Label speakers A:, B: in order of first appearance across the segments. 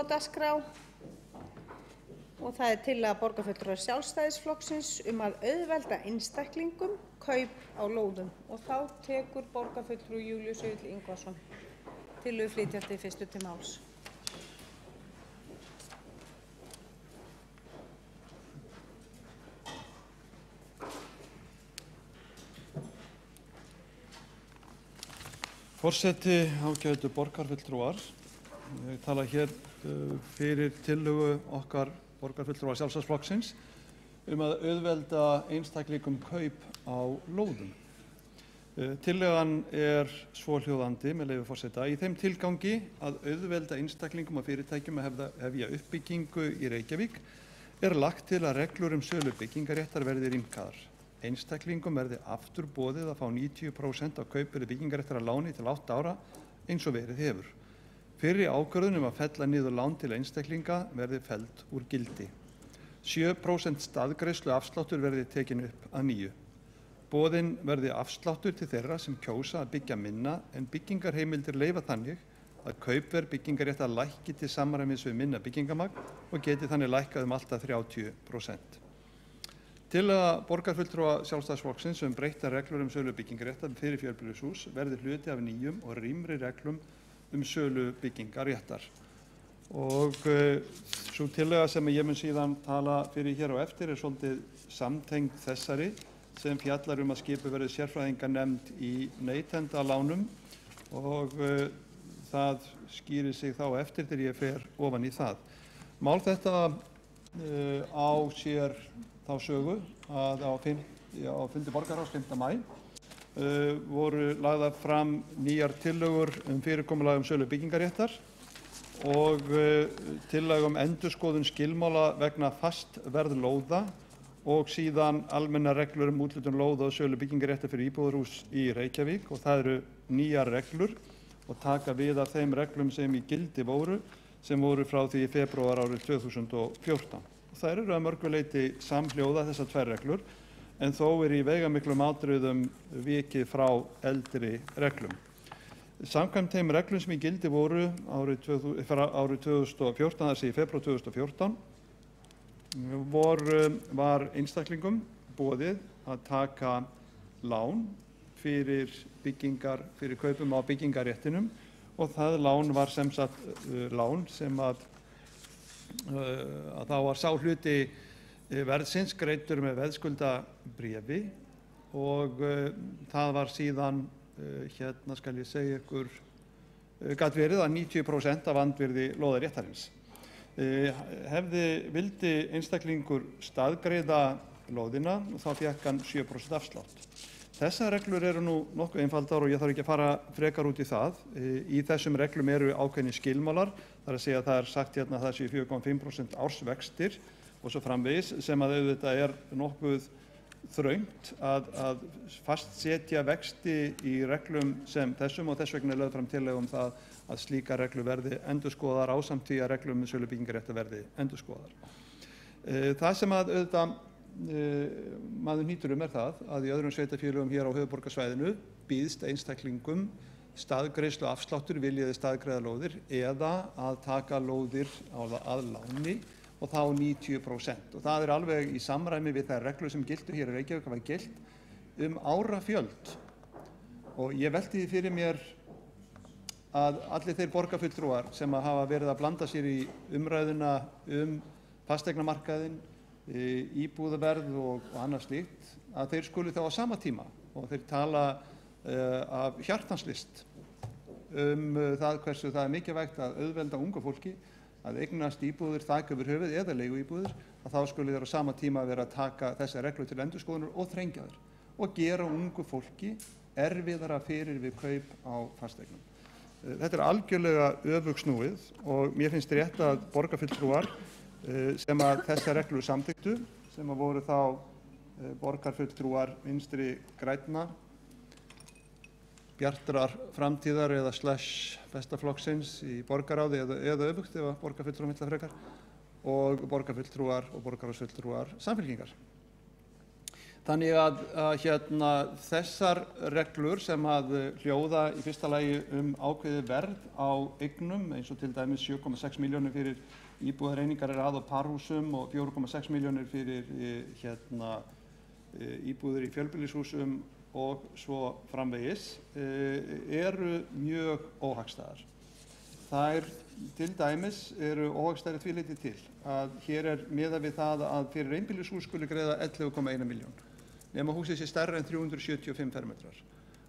A: á dagskrá og það tillaga borgarfulltrúa Sjálfstæðisflokksins að auðvelda einstaklingum kaup á lóðum. Og þá tekur borgarfulltrúi Júlíus Egill Ingvarsson tillöguflytjandi fyrstur til máls.
B: Forseti, ágætu borgarfulltrúar, ég tala hér fyrir tillögu okkar borgarfulltrúa Sjálfstæðisflokksins að auðvelda einstaklingum kaup á lóðum. Tillagan svohljóðandi, með leyfi forseta, í þeim tilgangi að auðvelda einstaklingum og fyrirtækjum að hefja uppbyggingu í Reykjavík lagt til að reglur sölu byggingaréttar verði rýmkaðar. Einstaklingum verði aftur boðið að fá 90% af kaupverði byggingaréttar að láni til 8 ára eins og verið hefur. Fyrri ákvörðun að fella niður lán til einstaklinga verði felld úr gildi. 7% staðgreiðslu afsláttur verði tekin upp að nýju. Boðinn verði afsláttur til þeirra sem kjósa að byggja minna en byggingarheimildir leyfa þannig að kaupverð byggingaréttar lækki til samræmis við minna byggingamagn og geti þannig lækkað allt að 30%. Tillaga borgarfulltrúa Sjálfstæðisflokksins breyttar reglur sölu byggingaréttar fyrir fjölbýlishús verði hluti af nýjum og rýmri reglum sölu byggingaréttar. Og sú tillaga sem ég mun síðan tala fyrir hér á eftir svolítið samtengd þessari sem fjallar að skipuð verði sérfræðinganefnd í neytendalánum og það skýrir sig þá eftir þegar ég fer ofan í það. Mál þetta á sér þá sögu að á fundi borgarráðs 5. maí voru lagðar fram nýjar tillögur fyrirkomulag sölu byggingaréttar og tillaga endurskoðun skilmála vegna fastverð lóða og síðan almennar reglur úthlutun lóða og sölu byggingaréttar fyrir íbúðarhús í Reykjavík og það nýjar reglur og taka við af þeim reglum sem í gildi voru sem voru frá því í febrúar árið 2014. Það að mörgu leyti samhljóða þessar tvær reglur en þó í veigamiklum atriðum vikið frá eldri reglum. Samkvæmt þeim reglum sem í gildi voru árið 2014, þessi í febrúar 2014, var einstaklingum boðið að taka lán fyrir kaupum á byggingaréttinum og það lán var sem sagt lán sem að þá var sá hluti verðsins greiddur með veðskuldabréfi og það var síðan, hérna skal ég segja ykkur, gat verið að 90% af andvirði lóðaréttarins. Vildi einstaklingur staðgreiða lóðina og þá fékk hann 7% afslátt. Þessar reglur nú nokkuð einfaldar og ég þarf ekki að fara frekar út í það. Í þessum reglum ákveðnir skilmálar, þar að segja að það sagt hérna að það séu 4,5% ársvextir og svo framvegis sem að auðvitað nokkuð þröngt að fastsetja vexti í reglum sem þessum og þess vegna lögð fram tillaga það að slíkar reglur verði endurskoðaðar ásamt því að reglum sölu byggingaréttar verði endurskoðaðar. Það sem að auðvitað maður nýtur það að í öðrum sveitarfélögum hér á höfuðborgarsvæðinu býðst einstaklingum staðgreiðslu afsláttur viljiði staðgreiða lóðir eða að taka lóðir að láni og þá 90%. Og það alveg í samræmi við þær reglur sem giltu hér í Reykjavík hafa gilt árafjöld. Og ég velti því fyrir mér að allir þeir borgarfulltrúar sem hafa verið að blanda sér í umræðuna fasteignamarkaðinn, íbúðaverð og annað slíkt, að þeir skuli þá á sama tíma og þeir tala af hjartanslist það hversu það mikilvægt að auðvelda ungu fólki að eignast íbúðir þak yfir höfuð eða leiguíbúðir, að þá skuli þeir á sama tíma vera að taka þessar reglur til endurskoðunar og þrengja þær og gera ungu fólki erfiðara fyrir við kaup á fasteignum. Þetta algjörlega öfugsnúið og mér finnst rétt að borgarfulltrúar sem að þessar reglur samþykktu, sem að voru þá borgarfulltrúar Vinstri grænna, Bjartrar framtíðar eða bestaflokksins í borgarráði eða öfugt ef að borgarfulltrúar vill frekar og borgarfulltrúar og borgarráðsfulltrúar Samfylkingar. Þannig að þessar reglur sem að hljóða í fyrsta lagi ákveðið verð á eignum, eins og til dæmis 7,6 milljónir fyrir íbúðareiningar rað- og parhúsum og 4,6 milljónir fyrir íbúðir í fjölbýlishúsum og svo framvegis, eru mjög óhagstæðar. Þær til dæmis eru óhagstæðar því leyti til að hér miðað við það að fyrir einbýlishús skuli greiða 11,1 milljón, nema húsið sé stærra en 375 fermetrar.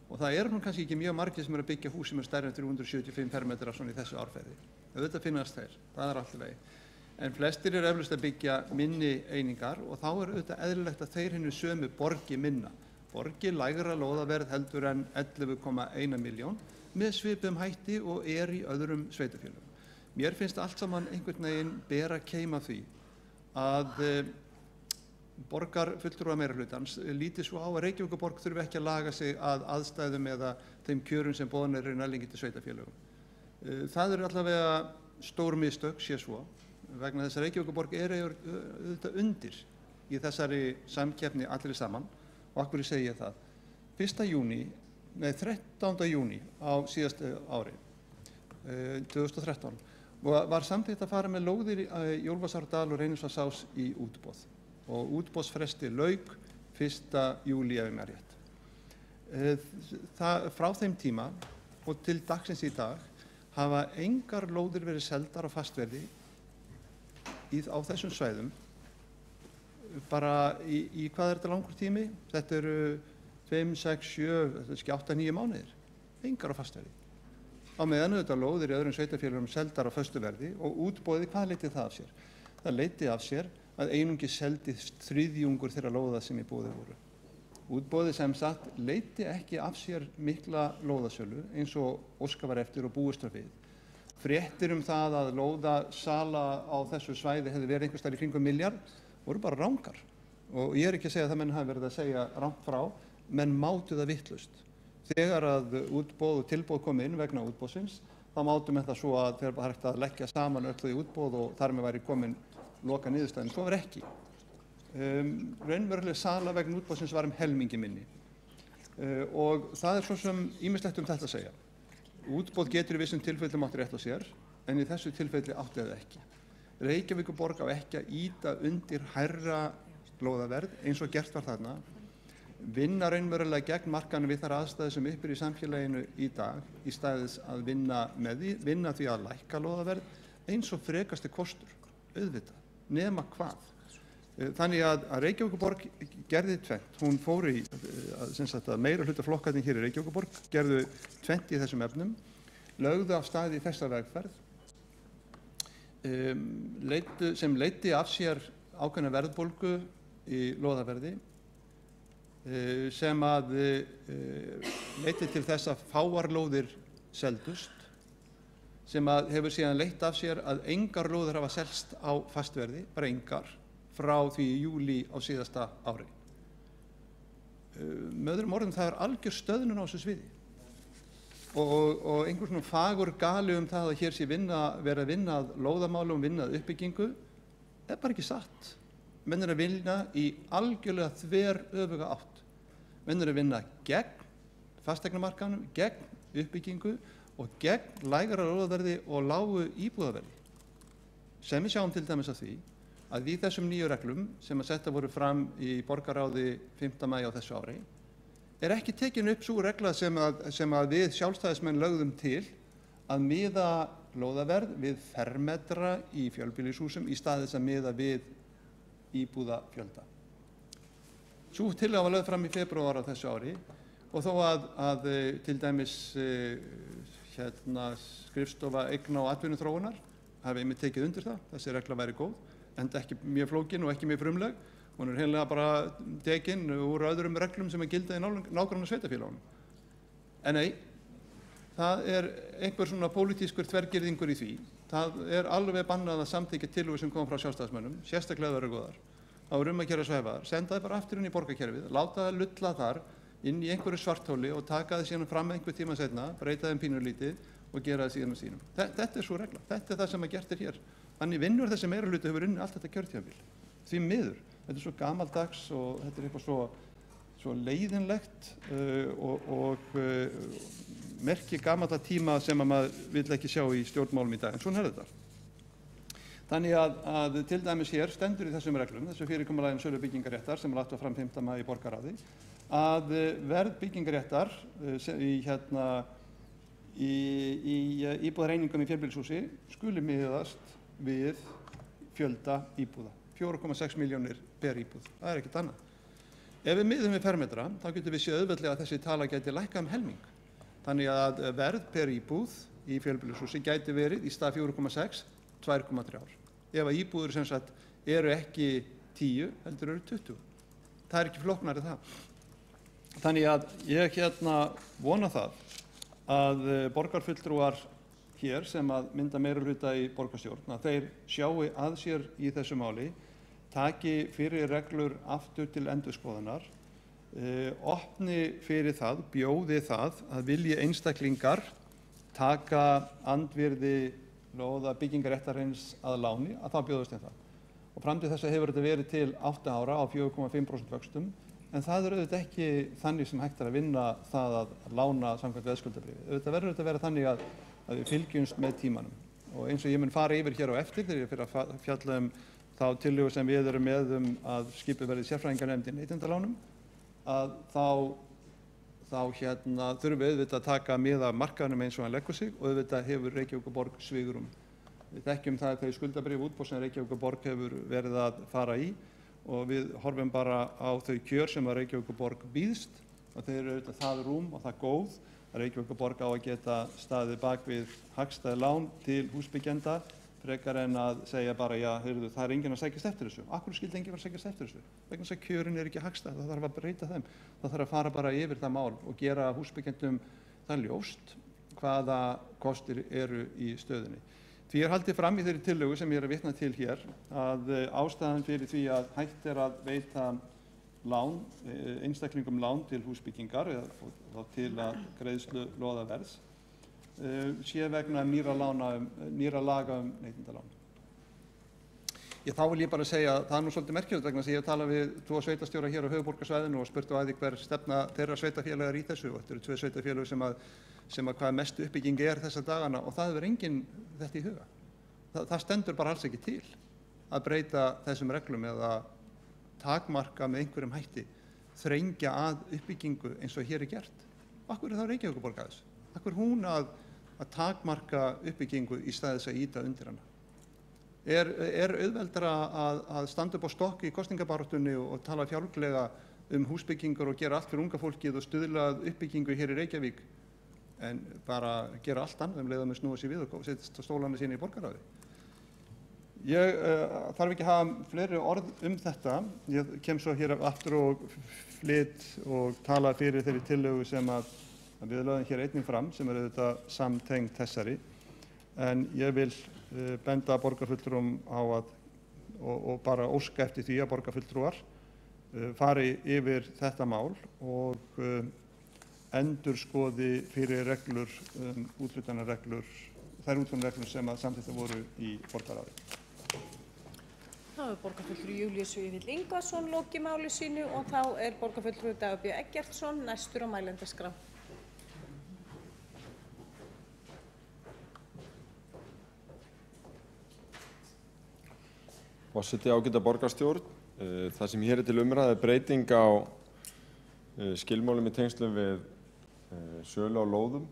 B: Og það eru nú kannski ekki mjög margir sem eru að byggja hús sem stærra en 375 fermetrar svona í þessu árferði. Auðvitað finnast þeir, það allt í lagi. En flestir eru eflaust að byggja minni einingar og þá auðvitað eðlilegt að þeir hinu sömu borgi minna. Borgi lægra lóðaverð heldur en 11,1 milljón með svipum hætti og í öðrum sveitarfélögum. Mér finnst allt saman einhvern veginn bera keim af því að borgarfulltrúar meirihlutans líti svo á að Reykjavíkurborg þurfi ekki að laga sig að aðstæðum eða þeim kjörum sem boðnir eru nærliggjandi sveitarfélögum. Það eru allavega stór mistök, sé svo, vegna þess að Reykjavíkurborg auðvitað undir í þessari samkeppni allri saman. Og af hverju segi ég það? 13. júní á síðasta ári, 2013, var samþykkt að fara með lóðir í Úlfarsárdal og Reynisvarsás í útboð. Og útboðsfresti lauk 1. júlí ef ég man rétt. Frá þeim tíma og til dagsins í dag hafa engar lóðir verið seldar á fastverði á þessum svæðum. Bara í hvað þetta langur tími? Þetta eru 5, 6, 7, 8, 9 mánuðir. Engar á fastverði. Á meðan auðvitað lóðir í öðrum sveitarfélögum seldar á föstu verði og útboðið, hvað leiddi það af sér? Það leiddi af sér að einungis seldist þriðjungur þeirra lóða sem í boði voru. Útboðið sem sagt leiddi ekki af sér mikla lóðasölu eins og óskað var eftir og búist var við. Fréttir það að lóðasala á þessu svæði hefði verið einhvers staðar í kringum milljarð voru bara rangar. Og ég ekki að segja að það menn hafi verið að segja rangt frá, menn mátu það vitlaust. Þegar að útboð og tilboð kom inn vegna útboðsins, þá mátu menn það svo að þeir bara hægt að leggja saman öll í útboð og þar með væri komin loka niðurstaðan. Svo var ekki. Raunveruleg sala vegna útboðsins var helmingi minni. Og það svo sem ýmislegt þetta að segja. Útboð getur í vissum tilfellum átti rétt á sér, en í þessu tilfelli átti það ekki. Reykjavíkurborg á ekki að ýta undir hærra lóðaverð eins og gert var þarna, vinna raunverulega gegn markaðnum við þær aðstæður sem upp í samfélaginu í dag, í staðis að vinna því að lækka lóðaverð eins og frekasti kostur, auðvitað, nema hvað. Þannig að Reykjavíkurborg gerði tvennt. Hún fór í, að meira hluta flokkarnir hér í Reykjavíkurborg, gerðu tvennt í þessum efnum, lögðu af stað í þessa vegferð, sem leiddi af sér ákveðna verðbólgu í lóðaverði, sem að leiddi til þess að fáar lóðir seldust, sem að hefur síðan leitt af sér að engar lóðir hafa selst á fastverði, bara engar, frá því í júlí á síðasta ári. Með öðrum orðum, það algjör stöðnun á þessu sviði. Og einhver svona fagur gali það að hér sé verið að vinna að lóðamálum, vinna að uppbyggingu, bara ekki satt. Menn að vinna í algjörlega þveröfuga átt. Menn að vinna gegn fasteignamarkaðnum, gegn uppbyggingu og gegn lægra lóðaverði og lágu íbúðaverði. Sem við sjáum til dæmis af því að í þessum nýju reglum sem að setta voru fram í borgarráði 5. maí á þessu ári ekki tekin upp sú regla sem að við sjálfstæðismenn lögðum til að miða lóðaverð við fermetra í fjölbýlishúsum í stað þess að miða við íbúðafjölda. Sú tillaga var lögð fram í febrúar á þessu ári og þó að til dæmis skrifstofa eigna- og atvinnuþróunar hafi einmitt tekið undir það, þessi regla væri góð, enda ekki mjög flókin og ekki mjög frumleg. Hún hreinlega bara tekin úr öðrum reglum sem gilda í nágranna sveitarfélögunum. En nei, það einhver svona pólitískur þvergirðingur í því. Það alveg bannað að samþykkja tillögur sem kom frá sjálfstæðismönnum, sérstaklega þau eru góðar. Það var að gera svæfaðar, senda það bara aftur inn í borgarkerfið, láta það lulla þar inn í einhverju svarthóli og taka það síðan fram einhver tíma seinna, breyta þeim pínulítið og gera það síðan sínum. Þetta svo regla, þetta það sem gert hér. Þannig vinnur þessi meirihluti hefur unnið allt þetta kjörtímabil. Því miður, þetta svo gamaldags og þetta eitthvað svo svo leiðinlegt og merki gamalla tíma sem að maður vill ekki sjá í stjórnmálum í dag, en svona þetta. Þannig að til dæmis hér stendur í þessum reglum, þessu fyrirkomulagi sölu byggingaréttar sem lagt var fram 5. maí í borgarráði, að verð byggingaréttar í íbúðareiningum í fjölbýlishúsi skuli miðast við fjölda íbúða, 4,6 milljónir per íbúð, það er ekkert annað. Ef við miðum við fermetra, þá getum við séð auðveldlega að þessi tala gæti lækkað helming. Þannig að verð per íbúð í fjölbýlishúsi gæti verið í stað 4,6, 2,3. Ef að íbúður sem sagt eru ekki 10, heldur eru 20. Það er ekki flóknari það. Þannig að ég vona það að borgarfulltrúar hér sem að mynda meirihluta í borgarstjórn, að þeir sjái að sér í þessu máli, taki fyrir reglur aftur til endurskoðunar, opni fyrir það, bjóði það að vilji einstaklingar taka andvirði lóða byggingaréttarins að láni, að þá bjóðast þeim það. Og fram til þess hefur þetta verið til 8 ára á 4,5% vöxtum, en það auðvitað ekki þannig sem hægt að vinna það að lána samkvæmt veðskuldabréfi. Auðvitað verður þetta að vera þannig að við fylgjumst með tímanum. Og eins og ég mun fara yfir hér á eftir þegar ég fyrir að fjalla þá tillögu sem við erum með að skipuð verði sérfræðinganefnd í neytendalánum, að þá þurfum við auðvitað að taka mið af markaðnum eins og hann leggur sig og auðvitað hefur Reykjavíkurborg svigrúm. Við þekkjum það þau skuldabréf útboð sem Reykjavíkurborg hefur verið að fara í og við horfum bara á þau kjör sem að Reykjavíkurborg býðst og þeir eru auðvitað það rúm og það góð að Reykjavíkurborg á að geta staðið bak við hagstæð lán til húsbyggjenda frekar en að segja bara, já, heyrðu, það enginn að sækjast eftir þessu. Af hverju skyldi enginn vera að sækjast eftir þessu? Vegna þess að kjörin ekki hagstæð, það þarf að breyta þeim. Það þarf að fara bara yfir það mál og gera húsbyggjendum það ljóst hvaða kostir eru í stöðunni. Því haldið fram í þeirri tillögu sem ég er að vitna til hér að ástæðan fyrir því að hægt að veita lán, einstaklingum lán til húsbyggingar eða til að greiðslu lóðaverðs sé vegna nýra laga neytendalán. Þá vil ég bara segja að það nú svolítið merkilegt vegna þess að ég hef talað við 2 sveitarstjóra hér á höfuðborgarsvæðinu og spurt á því hver stefna þeirra sveitarfélaga í þessu og þetta eru 2 sveitarfélög sem að hvað mest uppbygging þessa dagana og það hefur enginn þetta í huga. Það stendur bara alls ekki til að breyta þessum reglum eða takmarka með einhverjum hætti, þrengja að uppbyggingu eins og hér gert. Af hverju þá Reykjavíkurborg að þessu? Af hverju hún að takmarka uppbyggingu í stað þess að ýta undir hana? Er auðveldara að standa upp á stokki í kosningabaráttunni og tala fjálglega húsbyggingar og gera allt fyrir unga fólkið og stuðla að uppbyggingu hér í Reykjavík en bara gera allt annað leið að með snúa sér við og setjast á stólana sína í borgarráði? Ég þarf ekki að hafa fleiri orð þetta. Ég kem svo hér aftur og flyt og tala fyrir þeirri tillögu sem að við lögðum hér einnig fram sem auðvitað samtengd þessari. En ég vil benda borgarfulltrúum á og bara óska eftir því að borgarfulltrúar fari yfir þetta mál og endurskoði fyrir reglur, úthlutunarreglur, þær úthlutunarreglur sem að samþykktar voru í borgarráði.
A: Þá borgarfulltrúi Júlíus Vífill Ingvarsson lokið máli sínu og þá borgarfulltrúi Dagur B. Eggertsson næstur á mælendaskrá.
C: Forseti, ágæta borgarstjórn. Það sem hér til umræðu breyting á skilmálum í tengslum við sölu á lóðum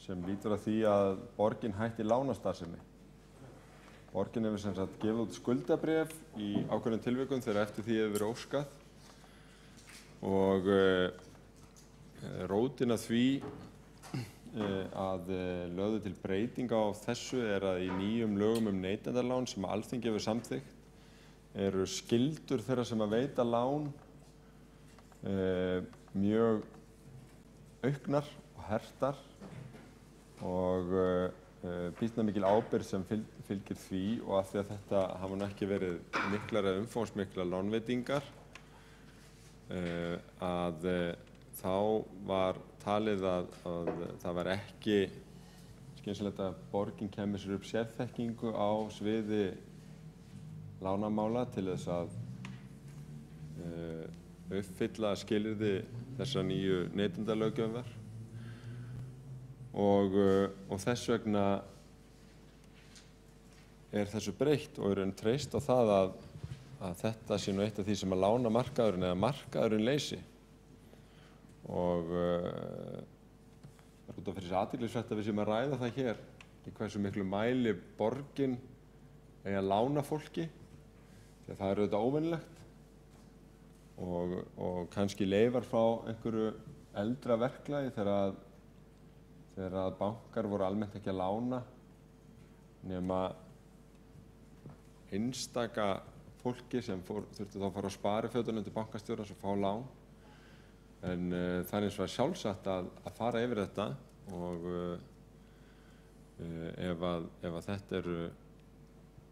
C: sem lýtur að því að borgin hætti lánastarfsemi. Borgin hefur sem sagt gefið út skuldabréf í ákveðnum tilvikum þegar eftir því hefur verið óskað og rótin að því að lögðu til breyting á þessu að í nýjum lögum neytendalán sem Alþingi hefur samþykkt eru skyldur þeirra sem að veita lán mjög auknar og hertar og býsna mikil ábyrgð sem fylgir því og af því að þetta hafa nú ekki verið miklar eða umfangsmiklar lánveitingar að þá var talið að það var ekki skynsamlegt að borgin kæmi sér upp sérþekkingu á sviði lánamála til þess að uppfylla skilyrði þessa nýju neytendalöggjöfar og þess vegna þessu breytt og treyst á það að þetta sé nú eitt af því sem að lánamarkaðurinn eða markaðurinn leysi. Og það út af fyrir þessi athyglisvert að við séum að ræða það hér í hversu miklu mæli borgin eigi að lána fólki, því að það auðvitað óvenjulegt og kannski leifar frá einhverju eldra verklagi þegar að bankar voru almennt ekki að lána nema einstaka fólki sem þurfti þá að fara á sparifötunum til bankastjórans og fá lán. En það eins og sjálfsagt að fara yfir þetta og ef að þetta eru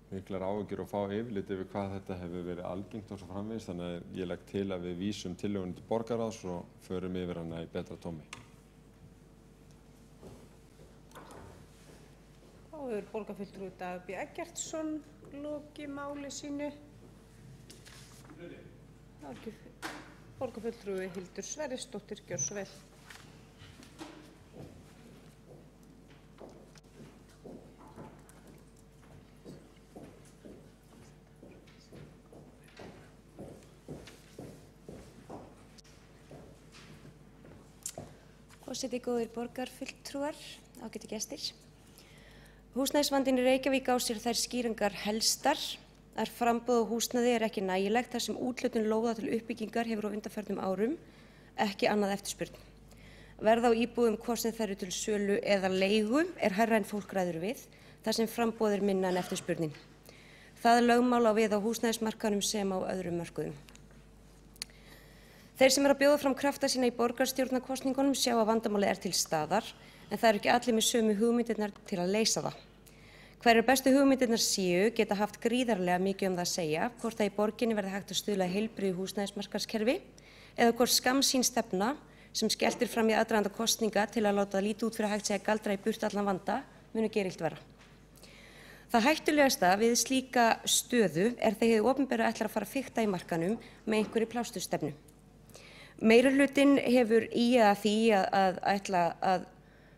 C: miklar áhyggjur og fá yfirlit yfir hvað þetta hefur verið algengt og svo framvegis, þannig að ég legg til að við vísum tillögunni til borgarráðs og förum yfir hana í betra tómi.
A: Þá hefur borgarfulltrúi Dagur B. Eggertsson lokið máli sínu. Borgarfulltrúi Hildur Sverrisdóttir, gjörðu svo vel.
D: Forseti, góðir borgarfulltrúar, ágætu gestir. Húsnæðisvandinn í Reykjavík á sér þær skýringar helstar að framboð á húsnæði ekki nægilegt þar sem úthlutun lóða til uppbyggingar hefur á undanförnum árum ekki annað eftirspurn. Verð á íbúðum hvort sem þær eru til sölu eða leigu hærra en fólk ræður við þar sem framboð minna en eftirspurnin. Það lögmál á við á húsnæðismarkaðnum sem á öðrum mörkuðum. Þeir sem eru að bjóða fram krafta sína í borgarstjórnarkosningunum sjá að vandamálið til staðar en það eru ekki allir með sömu hugmyndirnar til að leysa það. Hverjar bestu hugmyndirnar séu geta haft gríðarlega mikið það að segja hvort það í borginni verði hægt að stuðla að heilbrigðu húsnæðismarkaðskerfi eða hvort skammsýn stefna sem skelltir fram í aðdraganda kosninga til að láta lítið út fyrir hægt sé að galdra í burt allan vanda muni gera illt verra. Það hættulegasta við slíka stöðu þegar hið opinbera ætlar að fara að fikta í markaðnum með einhverri plástustefnu. Meirihlutinn hefur að því að ætla að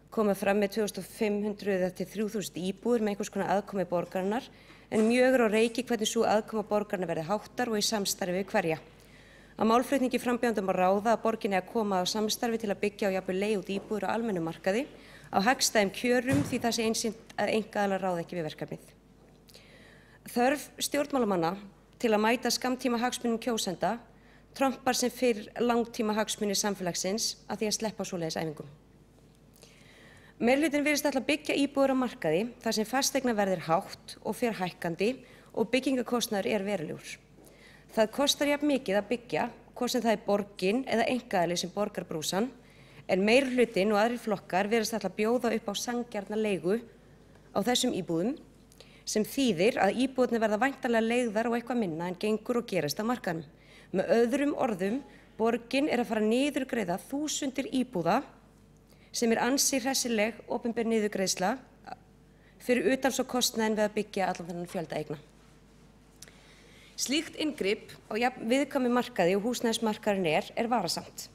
D: koma fram með 2500 til 3000 íbúðir með einhvers konar aðkomu borgarinnar en mjög á reiki hvernig sú aðkoma borgarinnar verði háttar og í samstarfi við hverja. Að málflutningi frambjóðandum að ráða að borginni að koma á samstarfi til að byggja og jafnvel leigja út íbúðir á almennum markaði á hagstæðum kjörum því það sé einsýnt að einkaaðilar ráða ekki við verkefnið. Þörf stjórnmálamanna til að mæta skammtíma hagsmunum kjósenda trompar sem fyrr langtíma hagsmuni samfélagsins að því að sleppa svoleiðis æfingum. Meirihlutinn virðist ætla að byggja íbúðir á markaði þar sem fasteignaverð hátt og fer hækkandi og byggingarkostnaður verulegur. Það kostar jafn mikið að byggja, hvort sem það borgin eða einkaaðili sem borgar brúsann, en meirihlutinn og aðrir flokkar virðast ætla að bjóða upp á sanngjarna leigu á þessum íbúðum sem þýðir að íbúðirnir verða væntanlega leigðar og eitthvað minna en gengur og gerist á markaðnum. Með öðrum orðum, borgin að fara að niðurgreiða þúsundir íbúða sem ansi hressileg opinber niðurgreiðsla fyrir utan svo kostnaðinn við að byggja allan þennan fjölda eigna. Slíkt inngrip á viðkvæmum markaði og húsnæðismarkaðurinn varasamt.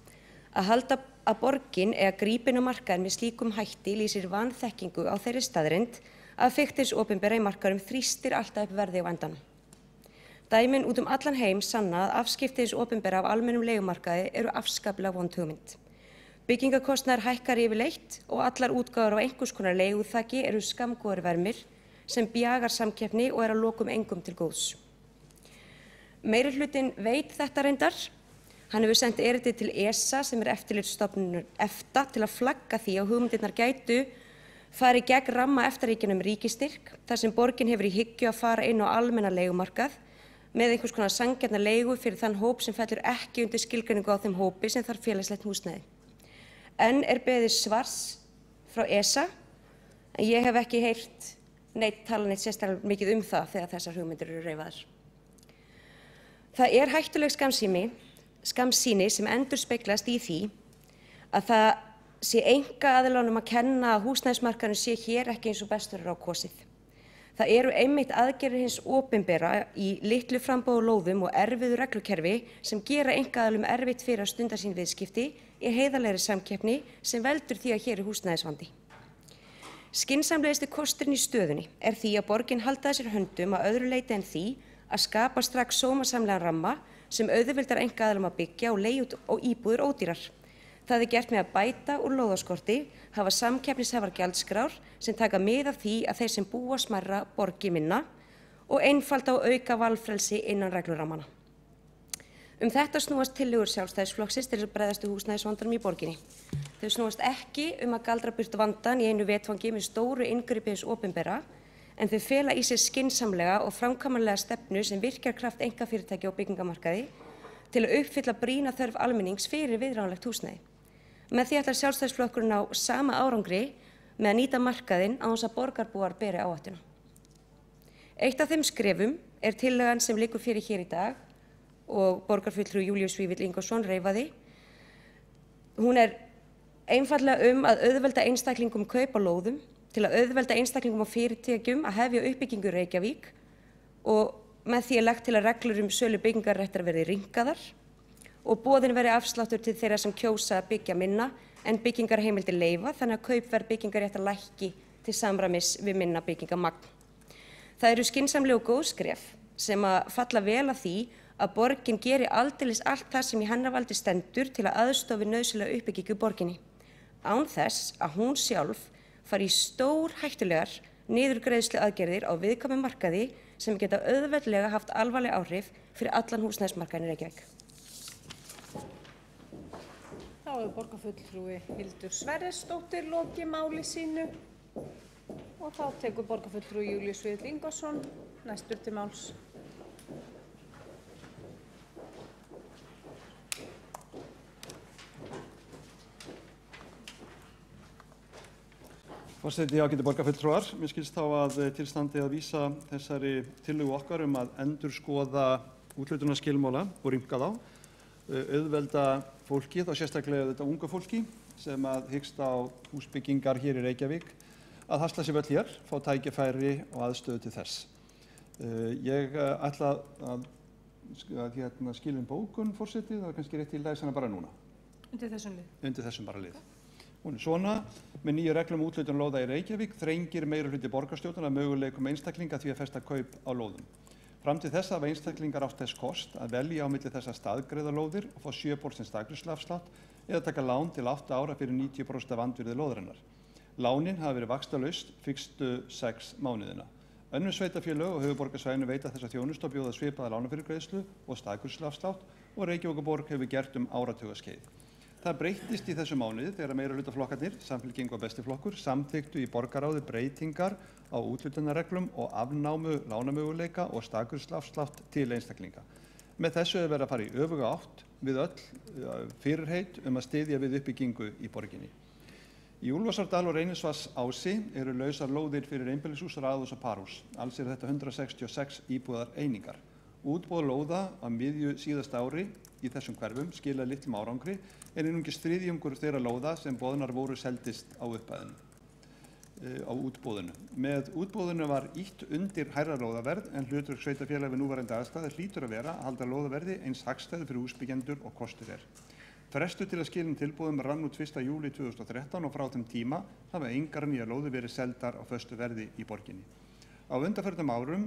D: Að halda að borgin að grípa inn á markaðinn með slíkum hætti lýsir vanþekkingu á þeirri staðreynd að fikta hins opinbera í markaðnum þrýstir alltaf upp verði á endanum. Dæmin út allan heim sanna að afskipti hins opinbera af almennum leigumarkaði afskaplega vond hugmynd. Byggingarkostnaður hækkar yfirleitt og allar útgáfur á einhvers konar leiguþaki skammgóðir vermir sem bjagar samkeppni og að lokum engum til góðs. Meirihlutinn veit þetta reyndar. Hann hefur sent erindi til ESA sem eftirlitsstofnunar EFTA til að flagga því að hugmyndirnar gætu farið gegn ramma EFTA-ríkjunum ríkistyrk þar sem borgin hefur í hyggju að fara inn á almenna leigumarkað með einhvers konar sanngjarna leigu fyrir þann hóp sem fellur ekki undir skilgreiningu á þeim hópi sem þarf félagslegt húsnæði. Enn beðið svars frá ESA en ég hef ekki heyrt tala neitt sérstaklega mikið það þegar þessar hugmyndir eru reifaðar. Það hættuleg skammsýni sem endurspeglast í því að það sé einkaaðilunum að kenna að húsnæðismarkaðurinn sé hér ekki eins og best verður á kosið. Það eru einmitt aðgerðir hins opinbera í litlu framboði á lóðum og erfiðu reglukerfi sem gera einkaaðilum erfitt fyrir að stunda sín viðskipti í heiðarlegri samkeppni sem veldur því að hér er húsnæðisvandi. Skynsamlegasti kosturinn í stöðunni er því að borgin haldi að sér höndum að öðru leyti en því að skapa strax sómasamlegan ramma sem auðveldar einkaaðilum að byggja og leigja út og íbúðir ódýrar. Það er gert með að bæta úr lóðaskorti, hafa samkeppnishæfar gjaldskrár sem taka mið af því að þeir sem búa smærra borgi minna og einfalda og auka valfrelsi innan reglurammana. Þetta snúast tillögur Sjálfstæðisflokksins til að bregðast við húsnæðisvandanum í borginni. Þau snúast ekki að galdra burt vandann í einu vetfangi með stóru inngripi hins opinbera, en þau fela í sér skynsamlega og framkvæmanlega stefnu sem virkjar kraft einkafyrirtækja á byggingamarkaði til að uppfylla brýna þörf almennings fyrir viðráðanlegt húsnæði. Með því ætlar Sjálfstæðisflokkurinn á sama árangri með að nýta markaðinn án þess að borgarbúar beri áhættuna. Eitt af þeim skrefum er tillagan sem liggur fyrir hér í dag og borgarfulltrúi Júlíus Vífill Ingvarsson reifaði. Hún er einfaldlega að auðvelda einstaklingum kaup á lóðum, til að auðvelda einstaklingum og fyrirtækjum að hefja uppbyggingu í Reykjavík og með því lagt til að reglur sölu byggingarréttar verði rýmkaðar og boðin verði afsláttur til þeirra sem kjósa að byggja minna en byggingarheimildir leyfa, þannig að kaupverð byggingarréttar lækki til samræmis við minna byggingamagn. Það eru skynsamleg og góð skref sem að falla vel að því að borgin geri aldeilis allt það sem í hennar valdi stendur til að aðstoða við nauðsynlega uppbyggingu í borginni, án þess að hún sjálf fari í stórhættulegar niðurgreiðslu aðgerðir á viðkvæmum markaði sem geta auðveldlega haft alvarleg áhrif fyrir allan húsnæðismarkaðinn í Reykjavík.
A: Þá hefur borgarfulltrúi Hildur Sverrisdóttir lokið máli sínu og þá tekur borgarfulltrúi Júlíus Vífill Ingvarsson næstur til máls.
B: Forseti, ágætu borgarfulltrúar, mér skilst þá að til standi að vísa þessari tillögu okkar að endurskoða úthlutunarskilmála og rýmka þá, auðvelda fólki, þá sérstaklega þetta unga fólki sem hyggst á húsbyggingar hér í Reykjavík, að hasla sér völl hér, fá tækifæri og aðstöðu til þess. Ég ætla að skilja bókun, forseti, það er kannski rétt til læsa hana bara núna.
A: Undir þessum lið.
B: Undir þessum bara lið. Hún er svona: með nýju reglum úthlutun lóða í Reykjavík þrengir meirihluti borgarstjórnar að möguleikum einstaklinga því að festa kaup á lóðum. Fram til þessa hafa einstaklingar átt þess kost að velja á milli þess að staðgreiða lóðir og fá 7% staðgreiðsluafslátt eða taka lán til 8 ára fyrir 90% af andvirði lóðarinnar. Lánin hafa verið vaxtalaust fyrstu 6 mánuðina. Önnur sveitarfélög og höfuðborgarsvæðinu veita þessa þjónustu og bjóða svipaða lánafyrirgreiðslu og staðgreiðsluafslátt og Reykjavíkurborg hefur gert áratugaskeið. Það breyttist í þessu mánuði þegar meirihlutaflokkarnir, Samfylking og Besti flokkur, samþykktu í borgarráði breytingar á úthlutunarreglum og afnámu lánamöguleika og staðgreiðsluafslátt til einstaklinga. Með þessu er verið að fara í öfuga átt við öll fyrirheit að styðja við uppbyggingu í borginni. Í Úlfarsárdal og Reynisvatnsási eru lausar lóðir fyrir einbýlishús, raðhús og parhús. Alls eru þetta 166 íbúðar einingar. Útboð lóða á miðju síðasta ári í þessum hverfum skila litlum árangri en einungis þriðjungur þeirra lóða sem boðnar voru seldist á útboðinu. Með útboðinu var ýtt undir hærra lóðaverð en hlutverk sveitarfélaga við núverandi aðstæður hlýtur að vera að halda lóðaverði eins hagstæðu fyrir húsbyggjendur og kostur er. Frestur til að skila tilboðum rann út 1. júlí 2013 og frá þeim tíma hafa engar nýjar lóðir verið seldar á föstu verði í borginni. Á undanförnum árum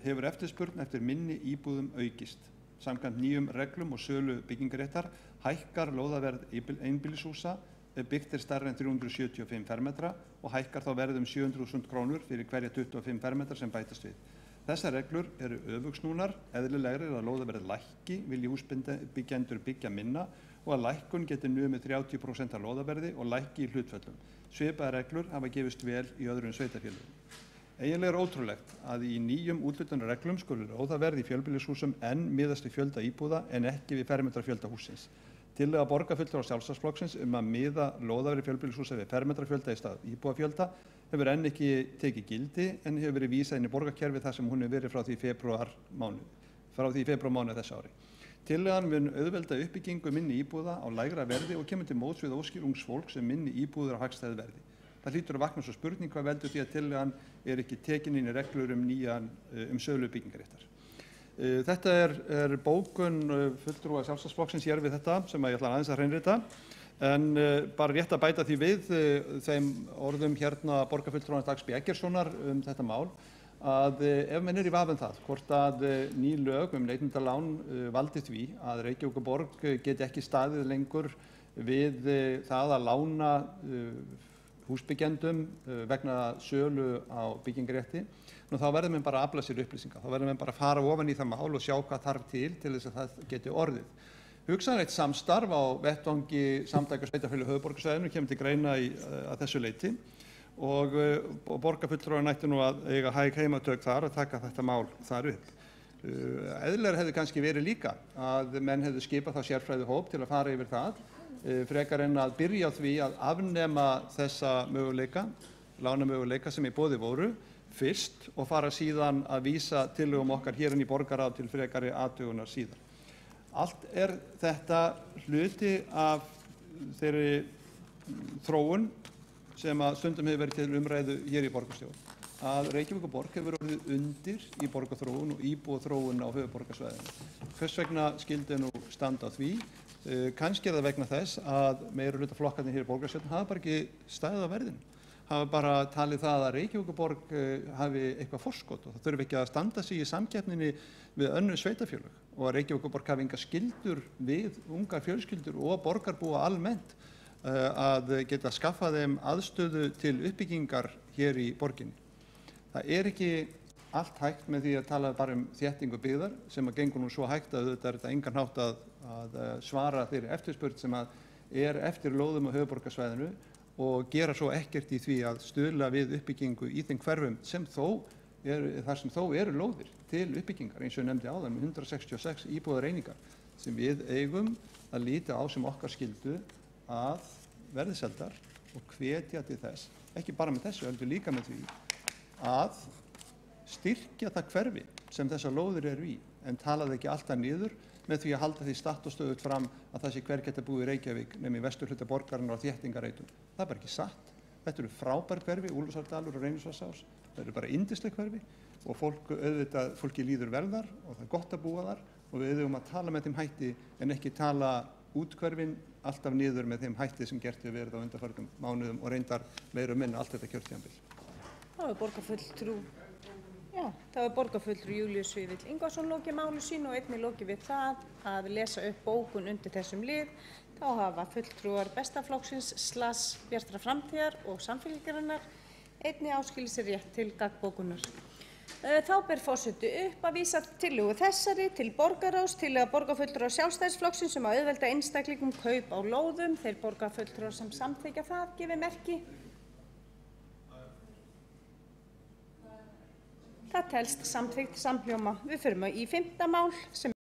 B: hefur eftirspurn eftir minni íbúðum aukist. Samkvæmt nýjum reglum og sölu byggingaréttar hækkar lóðaverð einbýlishúsa ef byggt stærra en 375 fermetra og hækkar þá verð 700.000 krónur fyrir hverja 25 fermetra sem bætast við. Þessar reglur eru öfugsnúnar, eðlilegri að lóðaverð lækki vilji húsbyggjendur byggja minna og að lækkun geti numið 30% af lóðaverði og lækki í hlutföllum. Svipaðar reglur hafa gefist vel í öðrum sveitarfélögum. Eiginlega er ótrúlegt að í nýjum úthlutunarreglum skuli lóðaverð í fjölbýlishúsum enn miðast við fjölda íbúða en ekki við fermetrafjölda hússins. Tillaga borgarfulltrúa Sjálfstæðisflokksins að miða lóðaverð í fjölbýlishúsa við fermetrafjölda í stað íbúðafjölda hefur enn ekki tekið gildi en hefur verið vísað inn í borgarkerfi þar sem hún hefur verið frá því í febrúarmánuði þess ári. Tillagan mun auðvelda uppbyggingu minni íbúða á lægra verði og kemur til móts við óskir ungs fólks minni íbúðir á hagstæðu verði. Það hlýtur að vakna svo spurning hvað veldur því að tillagan ekki tekin inn í reglur um sölu byggingaréttar. Þetta er bókun fulltrúa Sjálfstæðisflokksins hér við þetta sem ég ætla aðeins að hreinrita. En bara rétt að bæta því við þeim orðum hérna borgarfulltrúans Dags B. Eggertssonar þetta mál að ef menn í vafa það hvort að ný lög neytendalán valdi því að Reykjavíkurborg geti ekki staðið lengur við það að lána húsbyggjendum vegna sölu á byggingarétti, þá verður menn bara að afla sér upplýsinga, þá verður menn bara að fara ofan í það mál og sjá hvað þarf til þess að það geti orðið. Hugsanlegt samstarf á vettvangi samtaka sveitarfélaga á höfuðborgarsvæðinu kemur til greina að þessu leyti og borgarfulltrúar ættu nú að eiga hæg heimatök þar að taka þetta mál þar upp. Eðlilegra hefði kannski verið líka að menn hefðu skipað þá sérfræðihóp til að fara yfir það, frekar en að byrja á því að afnema þessa möguleika, lánamöguleika sem í boði voru fyrst og fara síðan að vísa tillögum okkar hér inn í borgarráð til frekari athugunar síðar. Allt þetta hluti af þeirri þróun sem að stundum hefur verið til umræðu hér í borgarstjórn, að Reykjavíkurborg hefur orðið undir í borgarþróun og íbúaþróun á höfuðborgarsvæðinu. Hvers vegna skyldi nú standa á því? Kannski það vegna þess að meirihluta flokkarnir hér í borgarstjórn hafa bara ekki staðið á verðinu, hafa bara talið það að Reykjavíkurborg hafi eitthvað forskot og það þurfi ekki að standa sig í samkeppninni við önnur sveitarfélög og að Reykjavíkurborg hafi enga skyldur við ungar fjölskyldur og borgarbúa almennt að geta skaffað þeim aðstöðu til uppbyggingar hér í borginni. Það ekki allt hægt með því að tala bara þéttingu byggðar sem að gengur nú svo hægt að þetta þetta engan hátt að svara þeirri eftirspurn sem að eftir lóðum á höfuðborgarsvæðinu og gera svo ekkert í því að stuðla við uppbyggingu í þeim hverfum sem þar sem þó eru lóðir til uppbyggingar eins og ég nefndi áðan með 166 íbúðareiningar sem við eigum að líta á sem okkar skyldu að verði seldar og hvetja til þess, ekki bara með þessu, heldur líka með því að styrkja það hverfi sem þessar lóðir eru í en talaði ekki alltaf niður með því að halda því statt og stöðugt fram að það sé hver geta búið í Reykjavík nema í vesturhluta borgarinnar á þéttingareitum. Það bara ekki satt. Þetta eru frábær hverfi, Úlfarsárdalur og Reynisvatnsás. Það eru bara yndisleg hverfi og fólki líður vel þar og það gott að búa þar og við eigum að tala með þeim hætti en ekki tala út hverfin alltaf niður með þeim hætti sem gert hefur verið á undanfarnum mánuðum og reyndar meira minna allt þetta kjörtímabil.
A: Það var borgarfulltrú Júlíus Vífill Ingvarsson lokið máli sínu og einnig lokið við það að lesa upp bókun undir þessum lið. Þá hafa fulltrúar Bestaflokksins, Bjartrar framtíðar og Samfylkingarinnar einnig áskilið sér rétt til gagnbókunar. Þá ber forseti upp að vísa tillögu þessari til borgarráðs, tillaga borgarfulltrúar Sjálfstæðisflokksins um að auðvelda einstaklingum kaup á lóðum. Þeir borgarfulltrúar sem samþykkja það gefi merki. Það telst samþykkt samhljóma. Við förum í 5. mál sem